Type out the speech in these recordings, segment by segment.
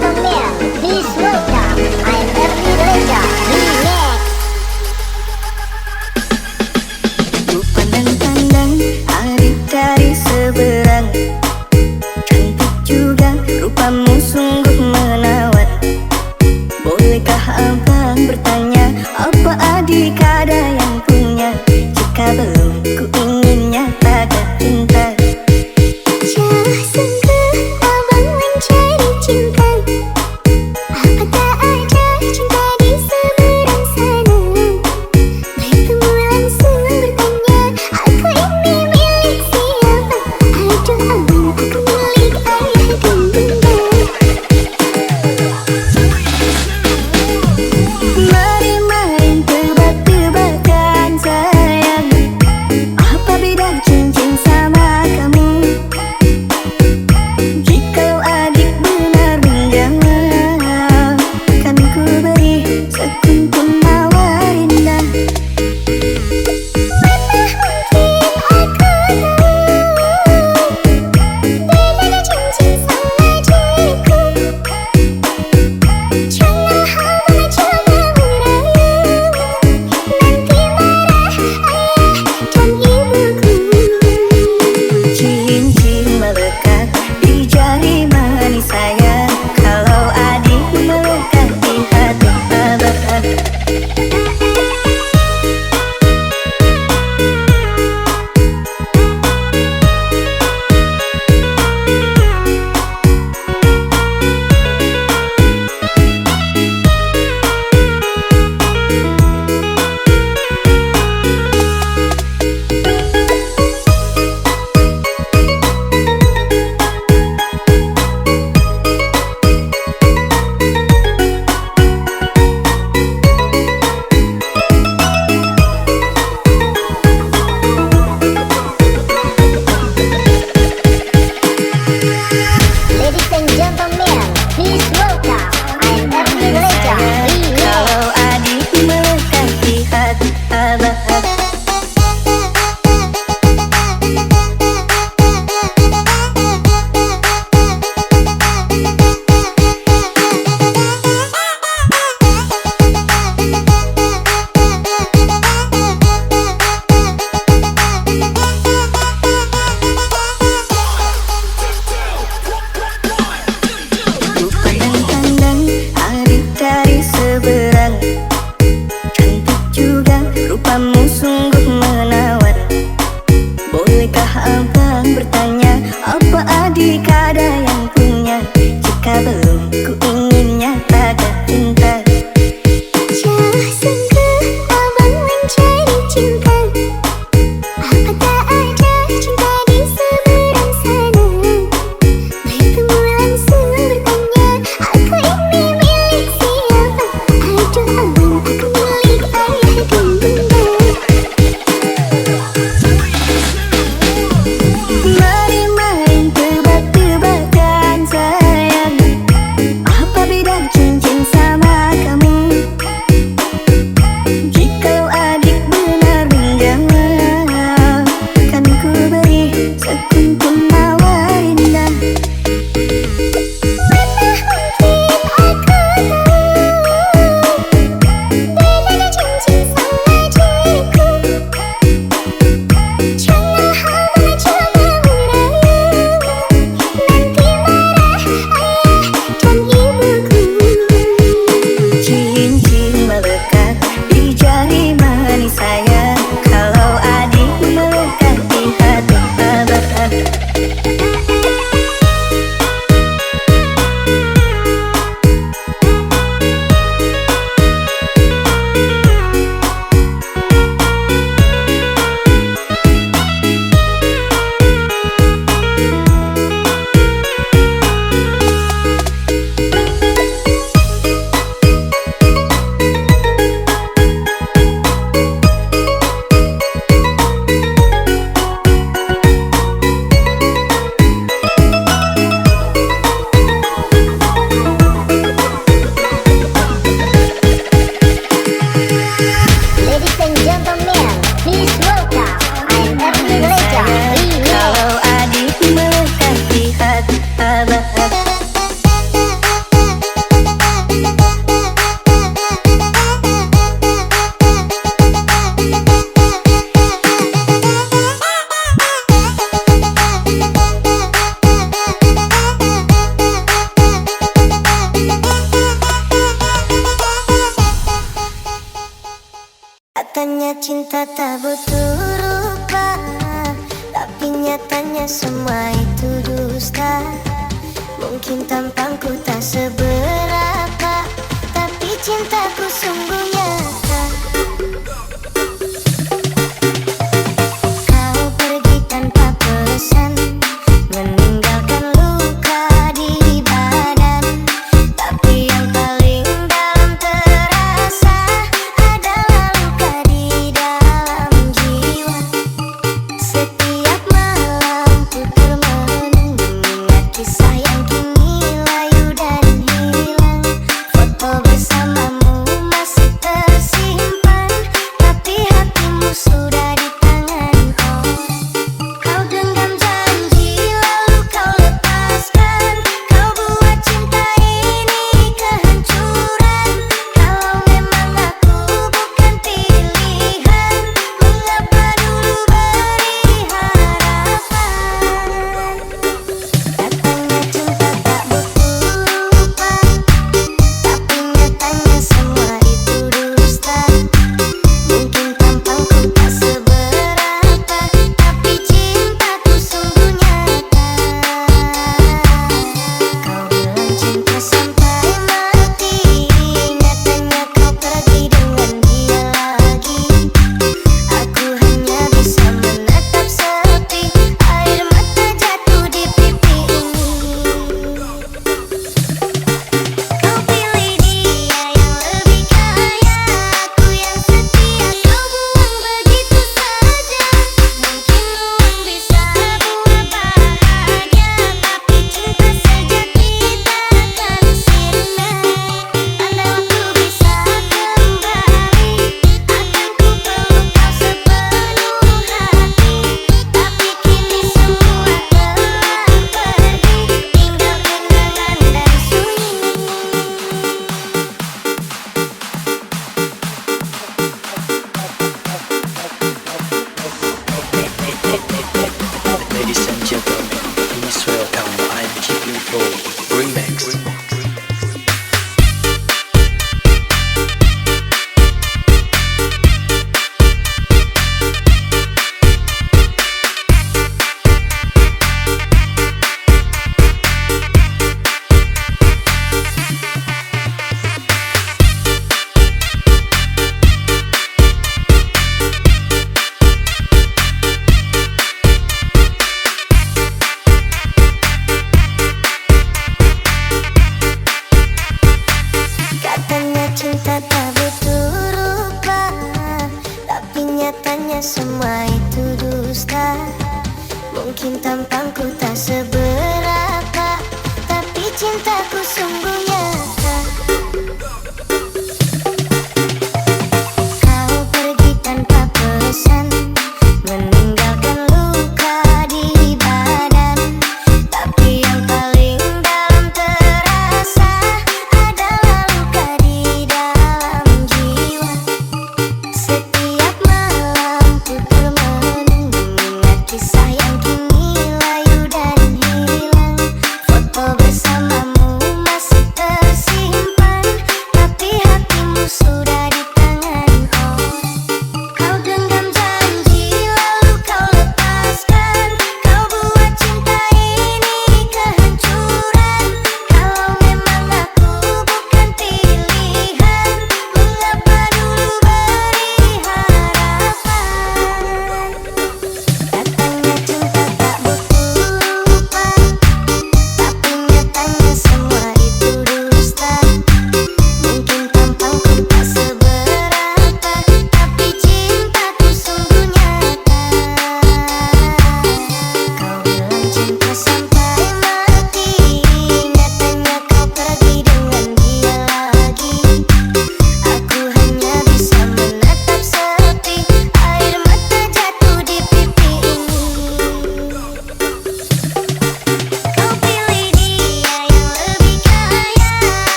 gentlemen, please welcome I'm Ernie Reza Remix. Ku pandang-pandang adik dari seberang, cantik juga rupamu sungguh menawat. Bolehkah abang bertanya, apa adik ada yang punya? Jika belum, ku ingin nyatakan cinta. Jauh sungguh abang mencari cinta, apa tak ada cinta di seberang sana? Bertemu langsung bertanya, aku ini milik siapa? Aduh abang, aku milik ayah dan bunda. Mari main tebak-tebakan sayang, apa beda cincin sama kamu? Jikalau adik benar menjawab, kan ku beri sekuntum mawar indah. Mana mungkin aku tahu bedanya cincin sama diriku. Jangan abang coba merayu, nanti marah ayah dan ibuku. Cincin melekat di jari manis sayang, kalau adik melekat di hati abang. Ladies and gentlemen, please welcome I'm Ernie Reza Remix. Kalau adik melekat di hati abang. Ku pandang-pandang adik dari seberang, cantik juga rupamu sungguh menawat. Bolehkah abang bertanya, apa adik ada yang punya? Jika belum, ku ingin nyatakan cinta. Jauh sungguh abang mencari cinta, apa tak ada cinta di seberang sana? Bertemu langsung bertanya, aku ini milik siapa? Aduh abang, aku milik ayah dan bunda. Mari main tebak-tebakan sayang, Katanya cinta tak butuh rupa, tapi nyatanya semua itu dusta. Mungkin tampangku tak seberapa, tapi cintaku sungguh nyata. Kau pergi tanpa pesan, meninggalkan luka di badan. Tapi yang paling dalam terasa adalah luka di dalam jiwa. Setiap malam ku termenung mengingat kisah yang kini layu dan hilang. Foto bersamamu masih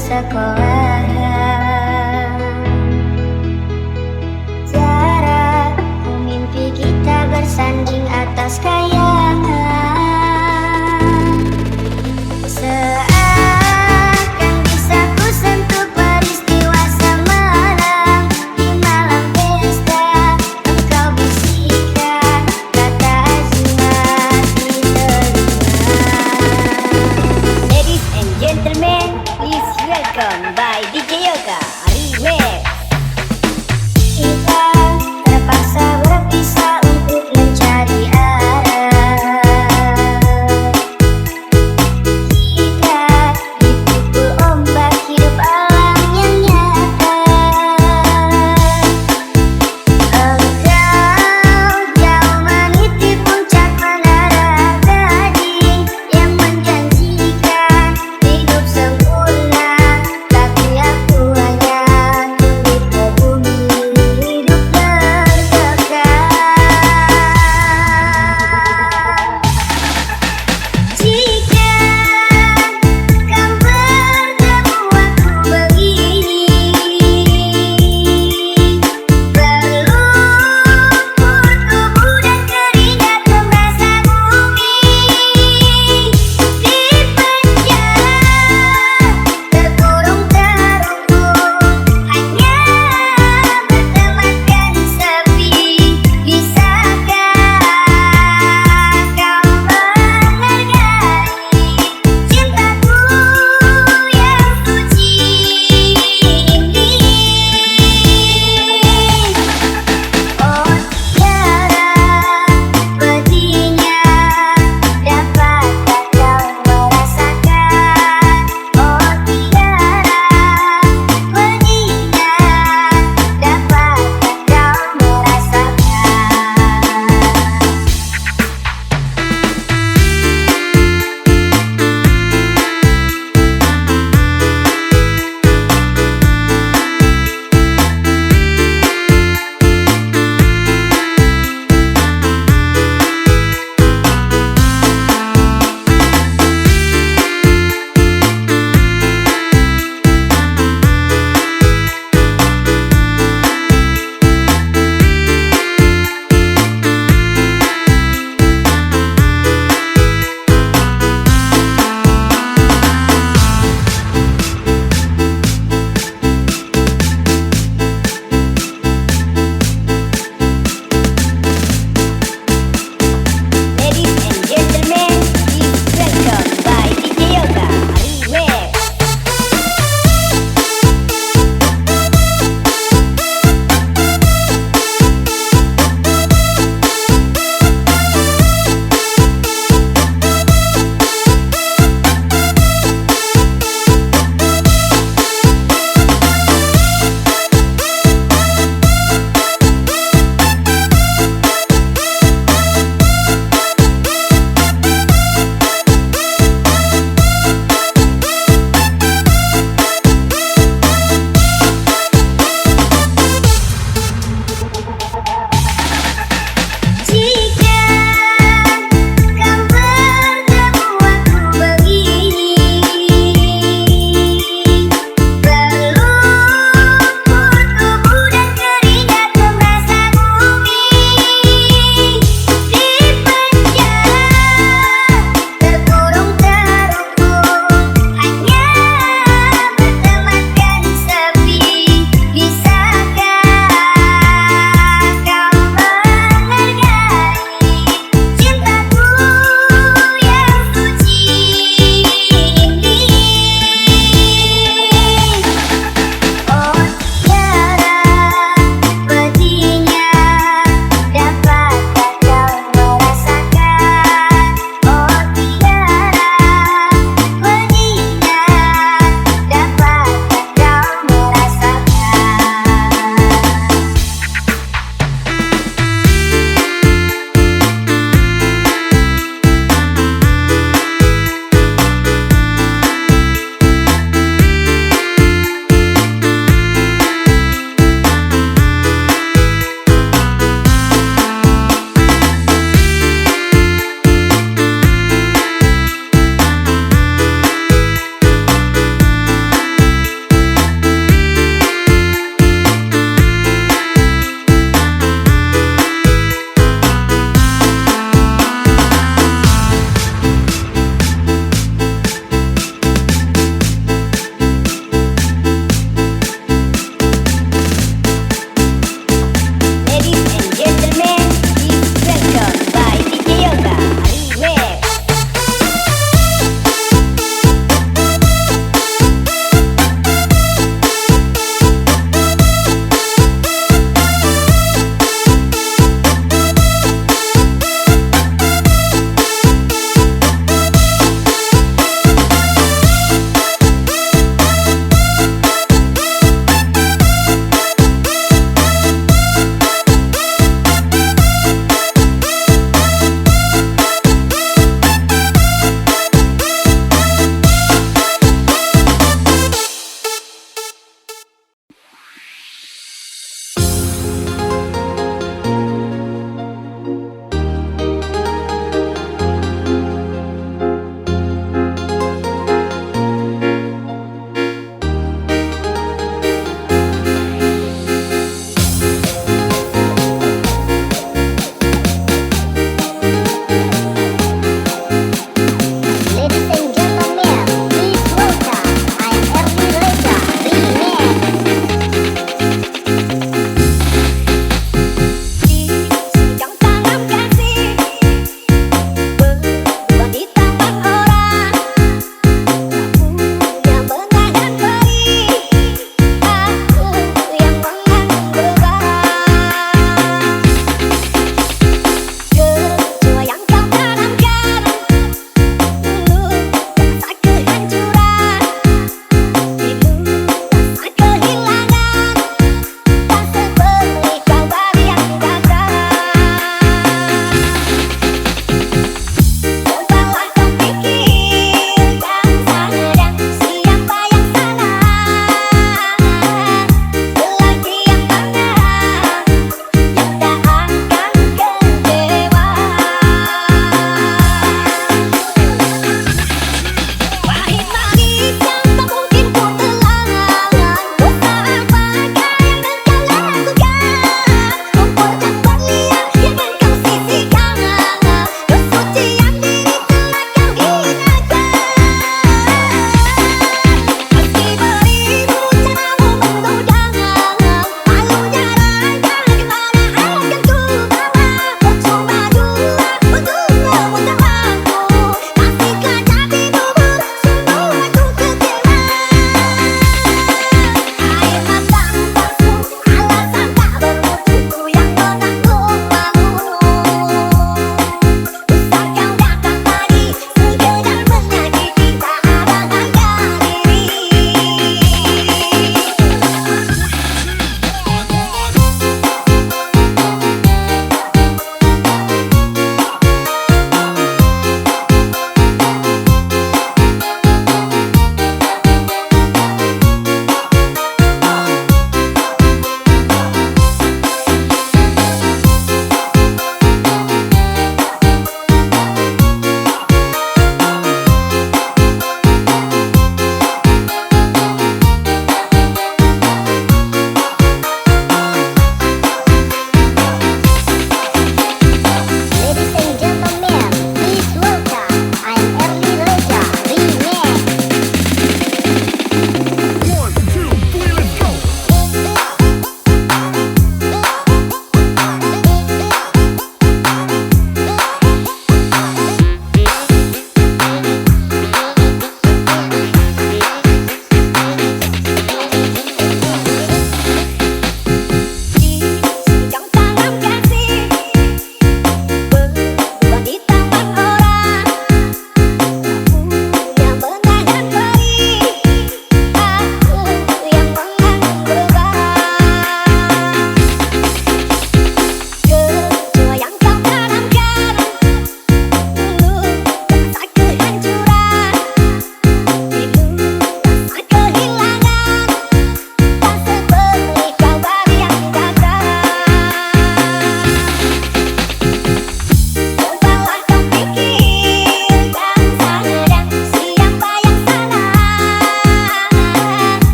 persekolahan. Jarak mimpi kita bersanding atas kayangan. Seakan bisa ku sentuh peristiwa semalam. Di malam pesta engkau bisikan kata azimat di telinga. Ladies and gentlemen, please welcome by DJ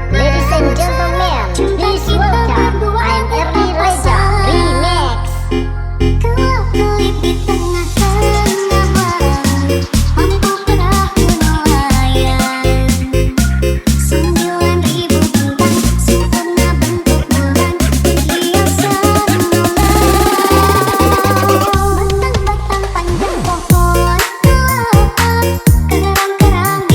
Ladies and gentlemen, please welcome I'm Erni Reza Remix. Kalau kelip di tengah-tengah malam, mampu perahu nelayan. 9.000 bintang sempurna bentuk bulan hiasan bulan. Batang-batang panjang pohon kelapa, kerang-kerang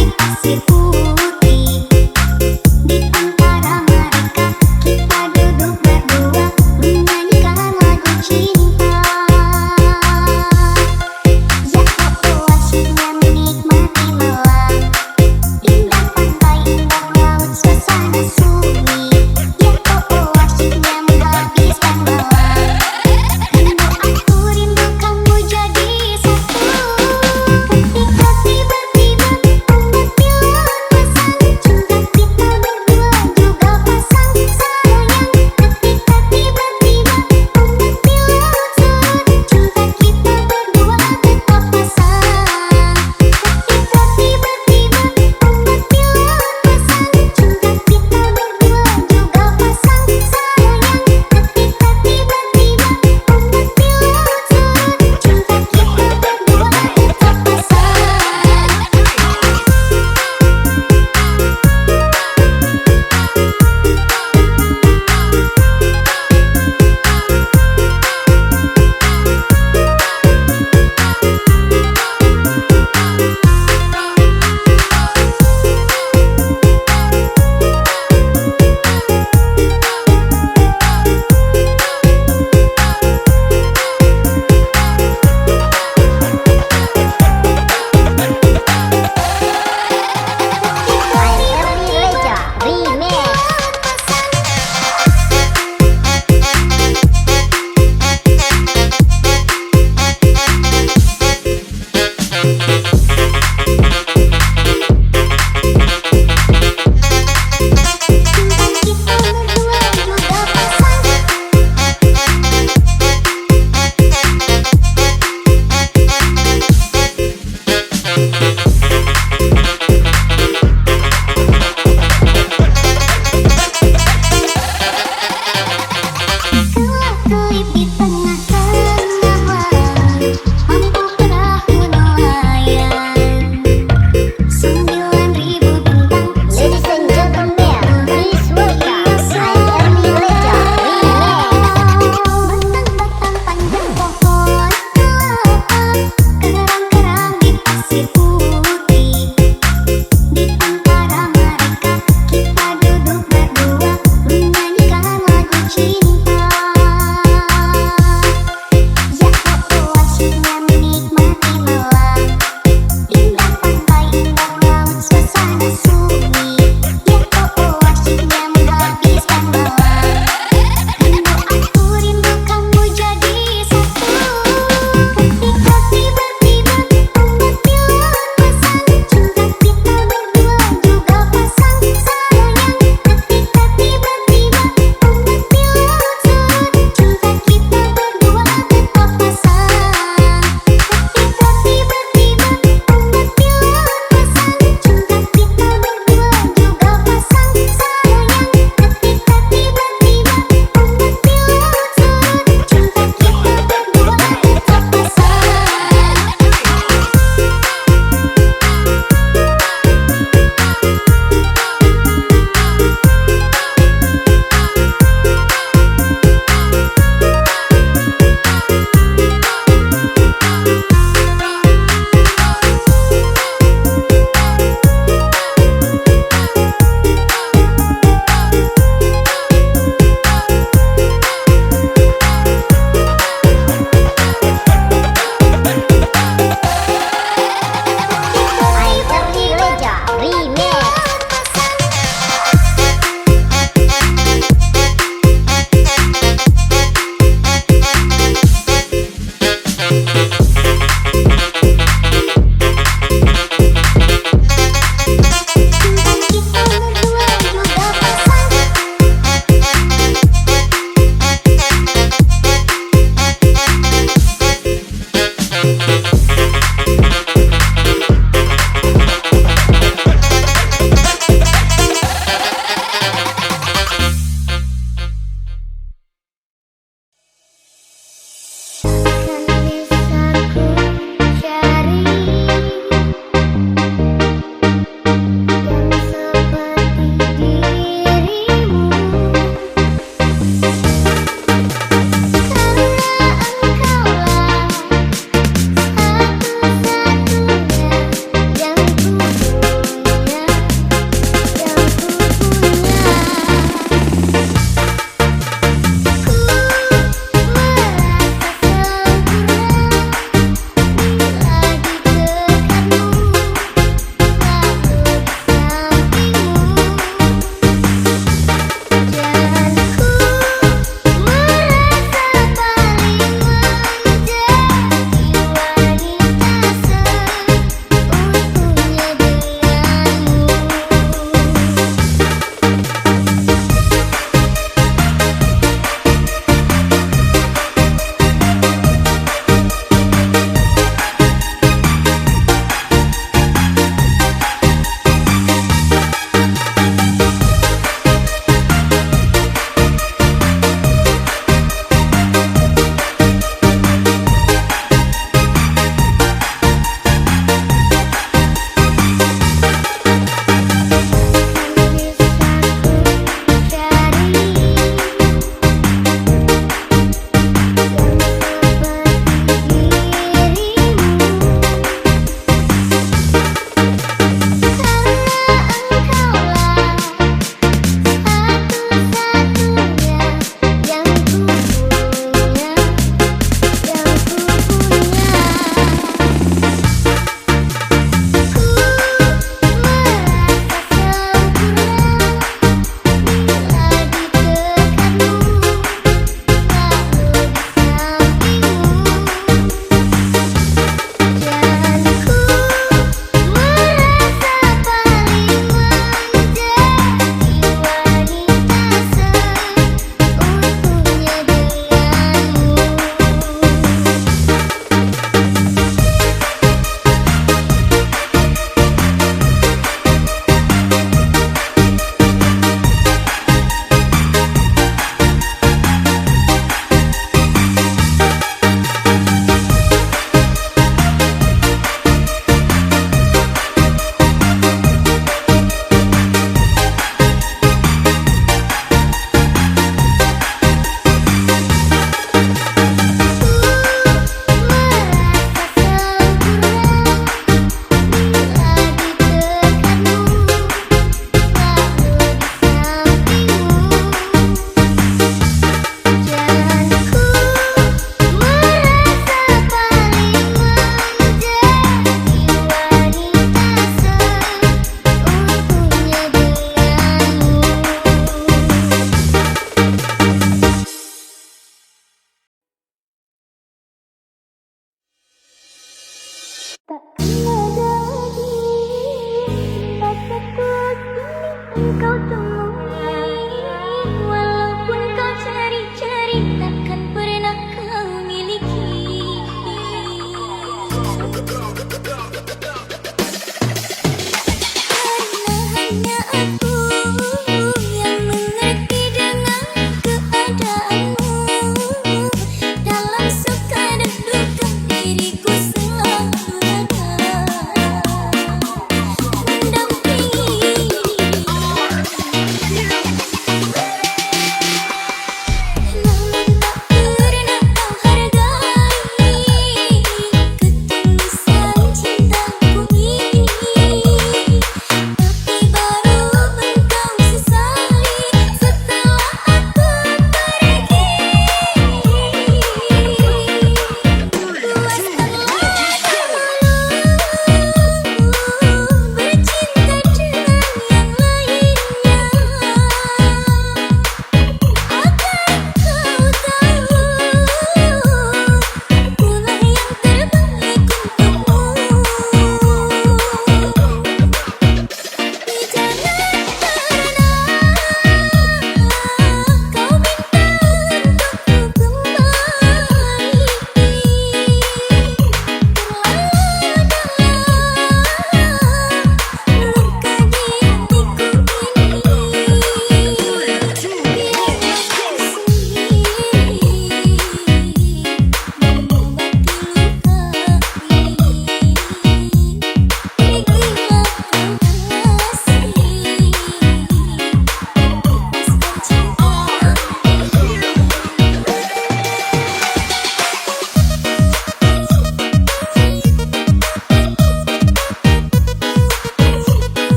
Kelap-kelip di tengah-tengah laut, mampu perahu nelayan. 9.000 bintang Ladies and gentlemen, please welcome I'm Ernie Reja Remix. batang-batang panjang pohon kelapa, kerang-kerang di pasir putih.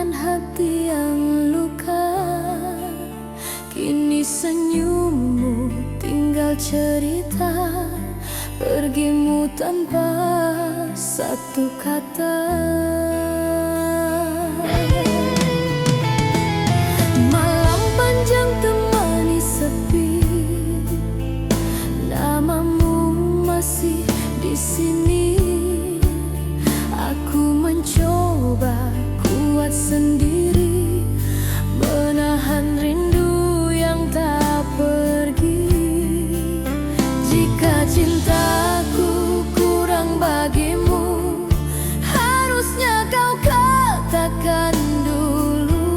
menahan hati yang luka. Kini senyummu tinggal cerita, pergimu tanpa satu kata. Malam panjang temani sepi, namamu masih di sini. Aku mencoba kuat sendiri, menahan rindu yang tak pergi. Jika cintaku kurang bagimu, harusnya kau katakan dulu.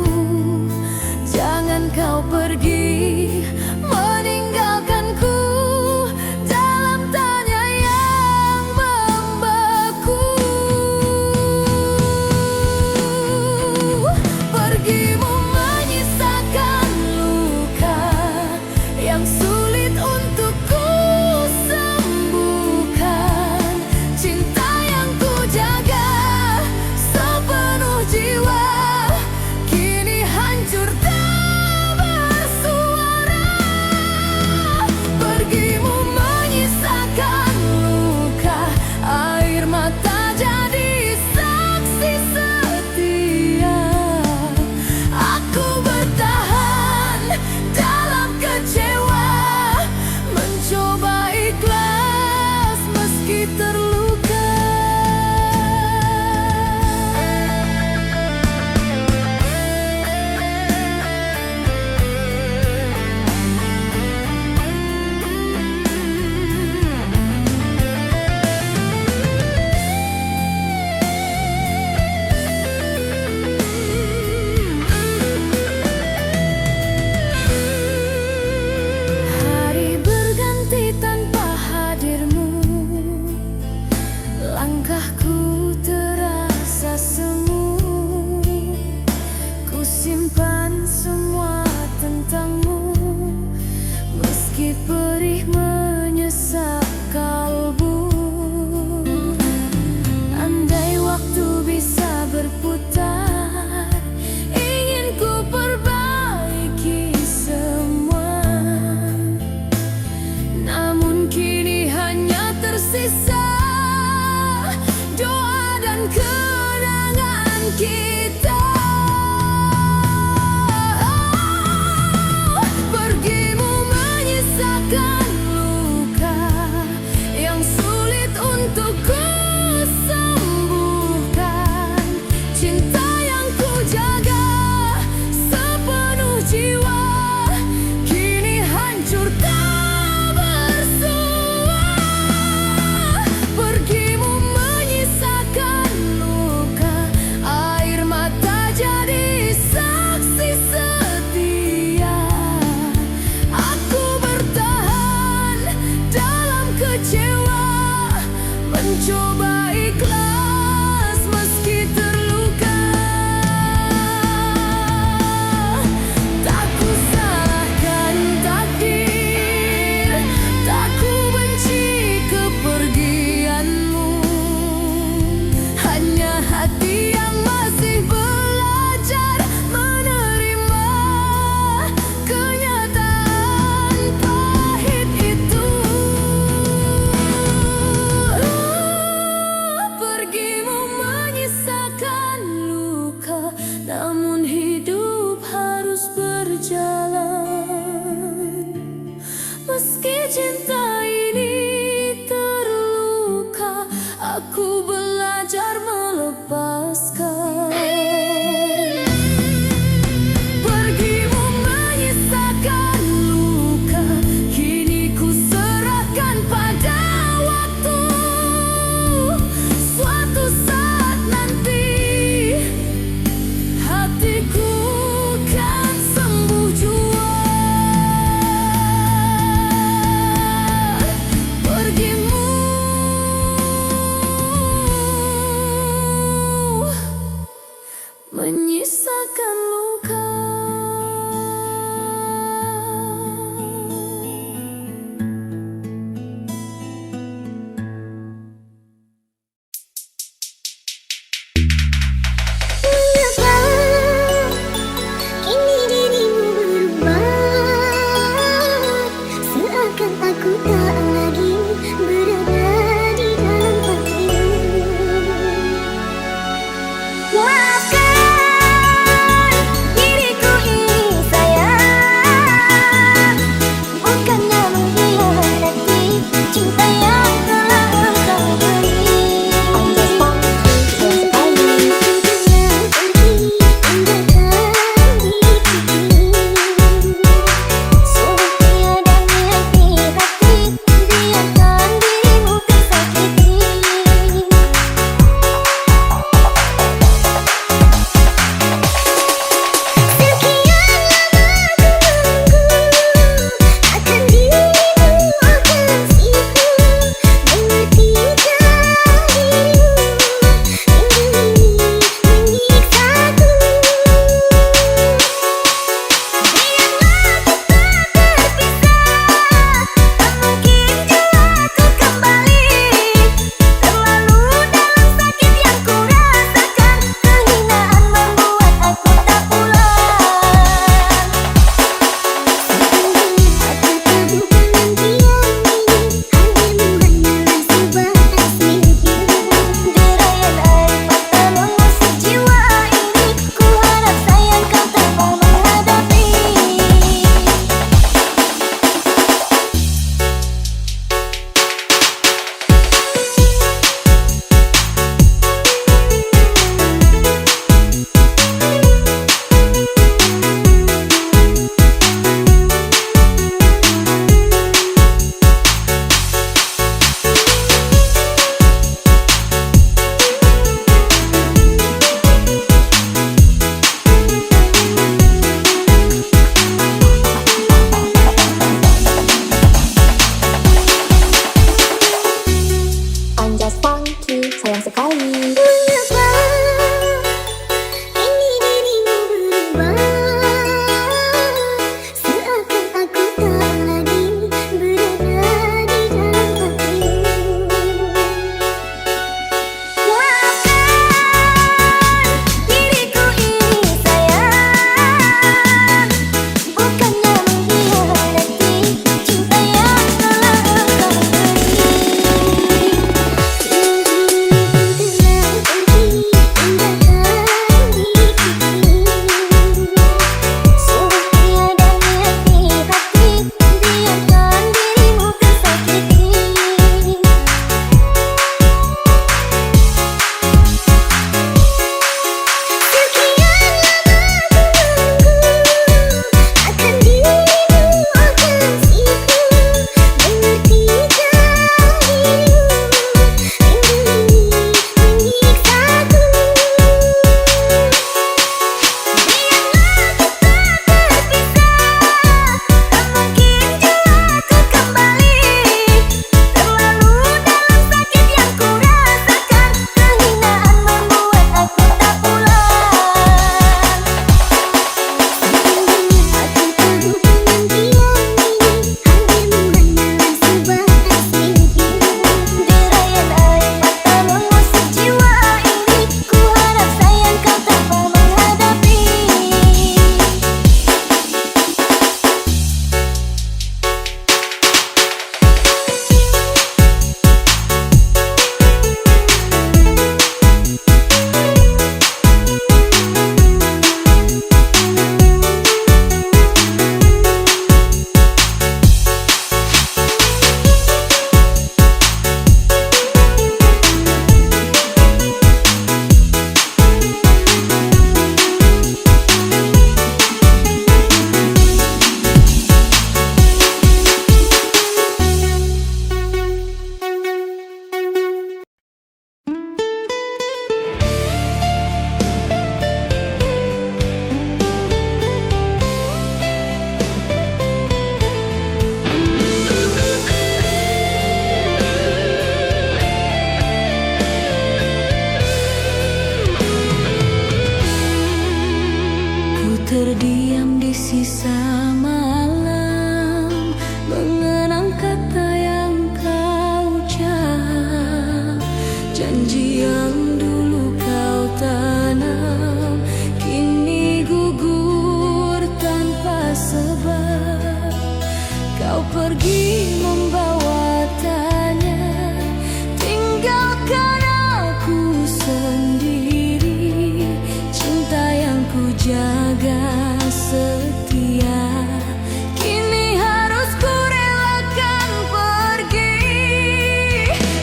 Jangan kau pergi meninggalkanku dalam tanya yang membeku. Pergimu menyisakan luka yang sulit untuk ku sembuhkan. Cinta yang ku jaga sepenuh jiwa kini hancur tak bersuara. Pergimu menyisakan luka, air mata jadi saksi setia. Aku bertahan dalam kecewa, mencoba ikhlas meski terluka. Hari berganti tanpa hadirmu, langkahku terasa semu. Ku simpan semua tentangmu, meski perih menyesap kalbu. Andai waktu bisa berputar, ingin ku perbaiki semua. Namun kini hanya tersisa doa dan kenangan kita. Pergimu menyisakan luka yang sulit untuk ku sembuhkan. Cinta yang ku jaga sepenuh jiwa kini hancur tak bersua. Pergimu menyisakan luka, air mata jadi saksi setia. Aku bertahan dalam kecewa, mencoba ikhlas meski terluka. Tak ku salahkan takdir, tak ku benci kepergianmu. Hanya hati yang masih belajar menerima kenyataan pahit itu. Pergimu menyisakan luka, namun hidup harus berjalan. Meski cinta ini terluka, aku belajar melepaskan. Pergimu menyisakan luka, kini ku serahkan pada waktu. Suatu saat nanti hatiku kan sembuh jua. Pergimu menyisakan luka. Mengapa terdiam di sisa malam, mengenang kata yang kau ucap, janji yang dulu kau tanam, kini gugur tanpa sebab. Kau pergi membawa tanya, tinggalkan aku sendiri. Cinta yang ku jaga setia, kini harus ku relakan pergi.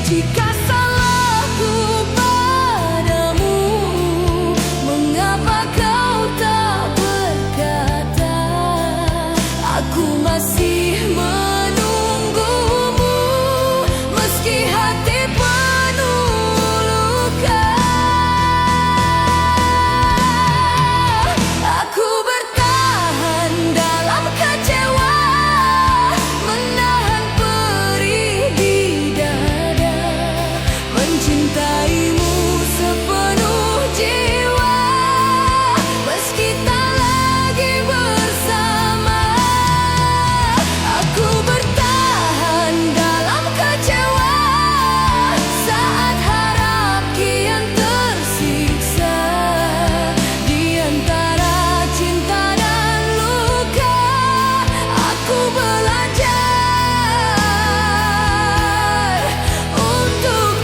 Jika salahku padamu, mengapa kau tak berkata? Aku masih menunggumu, meski hati penuh luka. Aku bertahan dalam kecewa, menahan perih di dada, mencintaimu sepenuh jiwa, meski tak lagi bersama. Aku bertahan dalam kecewa, saat harap kian tersiksa. Di antara cinta dan luka, aku belajar untuk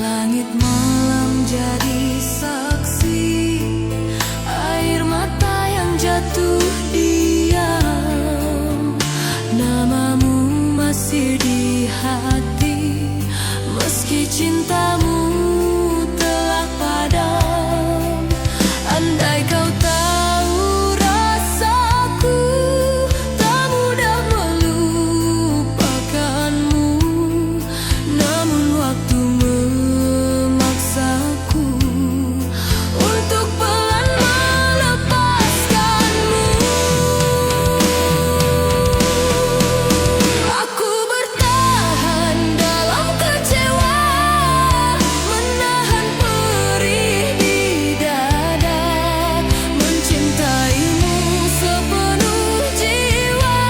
langit malam jadi saksi, air mata yang jatuh diam, namamu masih di hati, meski cintamu telah padam. Andai kau tahu rasaku, tak mudah melupakanmu, namun waktu memaksaku untuk pelan melepaskanmu. Aku bertahan dalam kecewa, menahan perih di dada, mencintaimu sepenuh jiwa,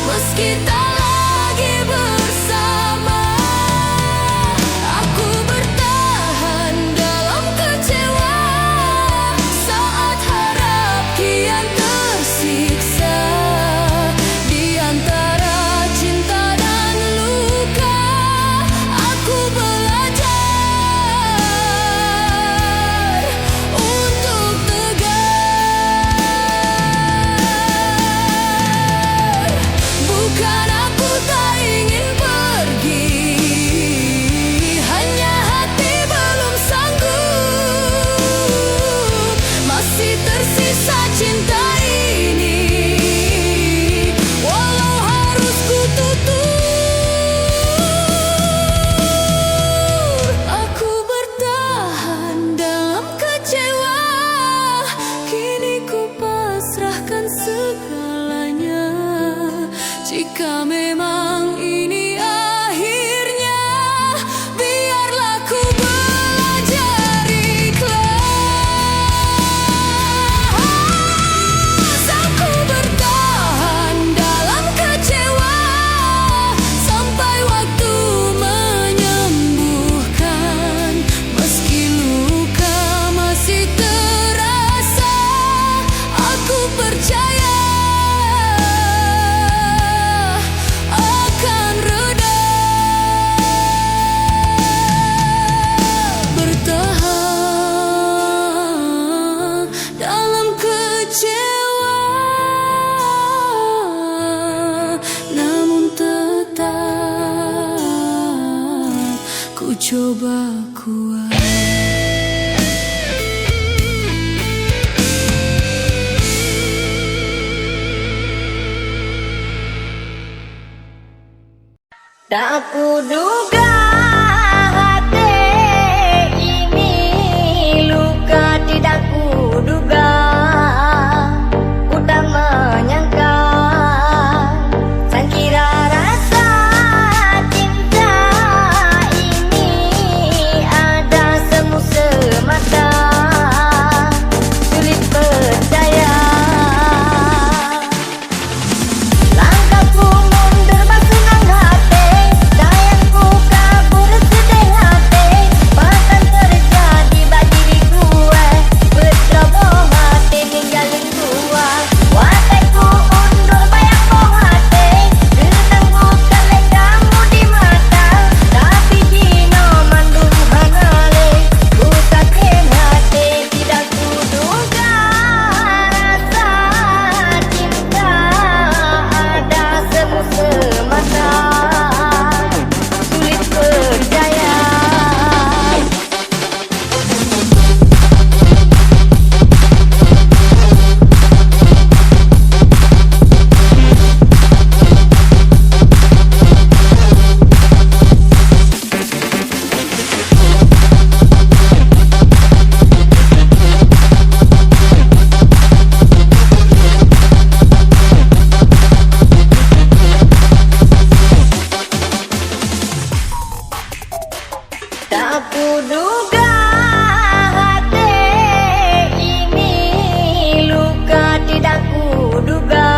meski tak lagi bersama. Aku bertahan dalam kecewa, saat harap kian tersiksa. Di antara cinta dan luka, aku belajar untuk tegar. Bukan aku tak ingin pergi, hanya hati belum sanggup. Masih tersisa cinta ini, walau harus ku tutur. Aku bertahan dalam kecewa, kini ku pasrahkan segalanya. Jika memang ini akhirnya, biarlah ku belajar ikhlas. Aku bertahan dalam kecewa, sampai waktu menyembuhkan, meski luka masih terasa. Aku percaya akan reda. Bertahan dalam kecewa, namun tetap ku coba kuat. Tak kuduga hati ini luka, tidak kuduga, ku tak menyangka, sangkira rasa cinta ini ada semu semata, sulit percaya. Langkahku mundur bersenang hati, sayangku kabur sedih hati, bahkan terjadi bagi diriku, berceroboh hati ninggalin gua. Wateku undur bayang boh hati, tentang bukan lek kamu di mata, tapi dino mandung hanale, ku sakit hati, tidak kuduga rasa cinta ada semu semata, sulit percaya. Tak kuduga hati ini luka, tidak kuduga,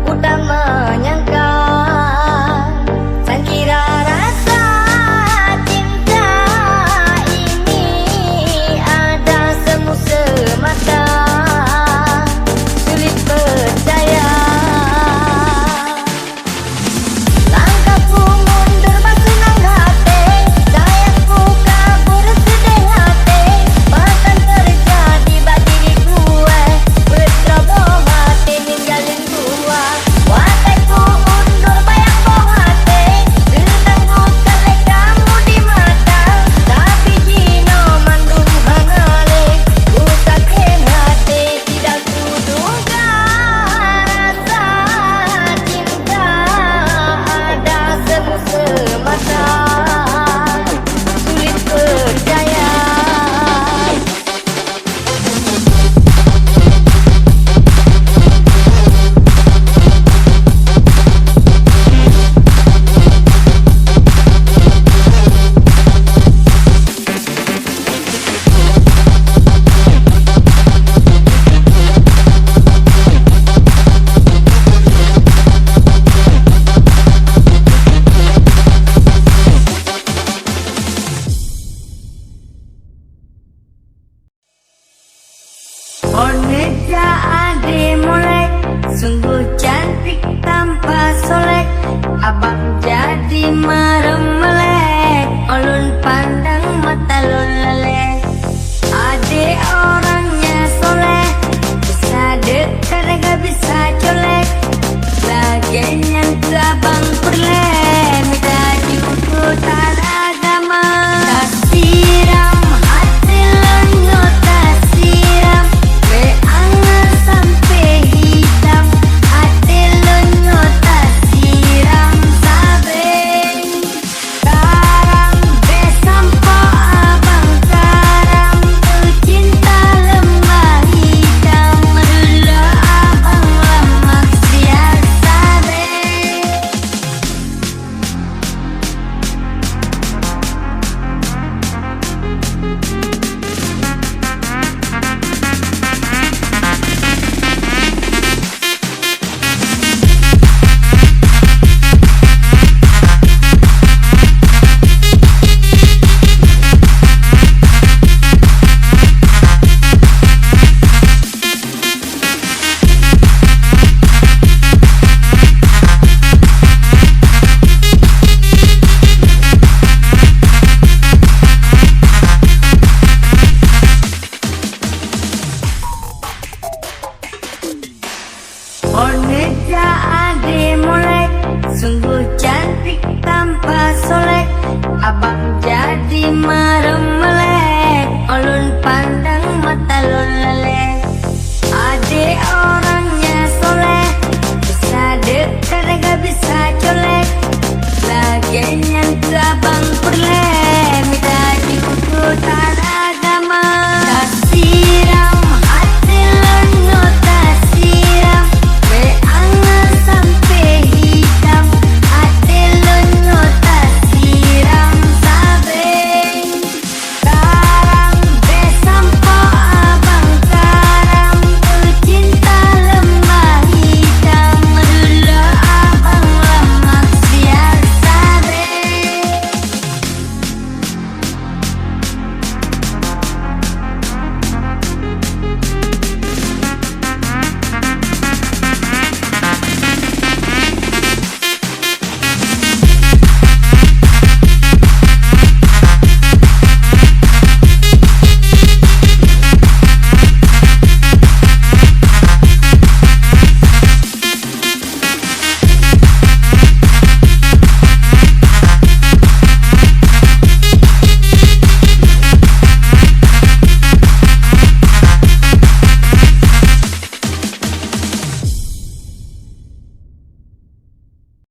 ku tak menyangka, sangkira rasa cinta ini ada semu semata, sulit percaya. Langkahku mundur bersenang hati, sayangku kabur sedih hati, bahkan terjadi bagi diriku, berceroboh hati ninggalin gua. Wateku undur bayang boh hati, tentang bukan lek kamu di mata, tapi dino mandung hanale, ku sakit hati, tidak kuduga rasa cinta ada semu semata, sulit percaya. Oneja ade molek, sungguh cantik tanpa solek, abang jadi merem melek, ulun pandang mata lun leleh. Ade orangnya soleh, bisa dekat gak bisa colek, lagenya abang perleh, minta jemput agama. Tak siram hati lenyo, tak siram beangan sampai hitam, hati lenyo tak siram sabeng. Karam besampo abang karam, ku cinta lembah hitam, dulu abang lemak siar sabeng. Oneja ade molek, sungguh cantik tanpa solek, abang